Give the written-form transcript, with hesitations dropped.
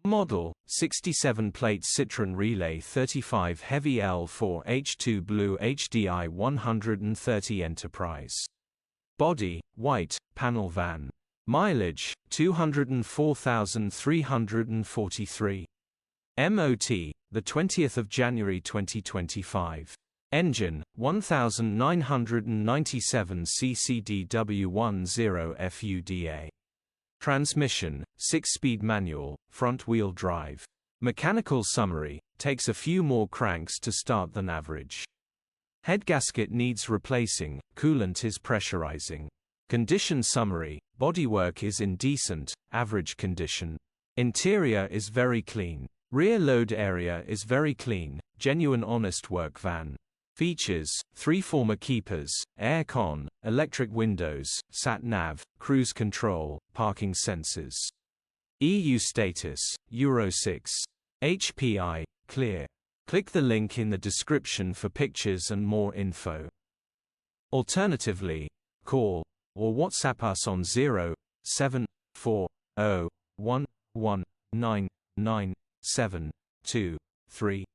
Model, 67-plate Citroen Relay 35 Heavy L4H2 BlueHDi 130 Enterprise. Body, white, panel van. Mileage, 204,343. MOT, the 20th of January 2025. Engine, 1997 ccDW10FUDA. Transmission, 6-speed manual, front-wheel drive. Mechanical summary, takes a few more cranks to start than average. Headgasket needs replacing, coolant is pressurising. Condition summary, bodywork is in decent, average condition. Interior is very clean. Rear load area is very clean, genuine honest work van. Features, 3 former keepers, air con, electric windows, sat-nav, cruise control, parking sensors. EU status, Euro 6. HPI, clear. Click the link in the description for pictures and more info. Alternatively, call or WhatsApp us on 07401199723.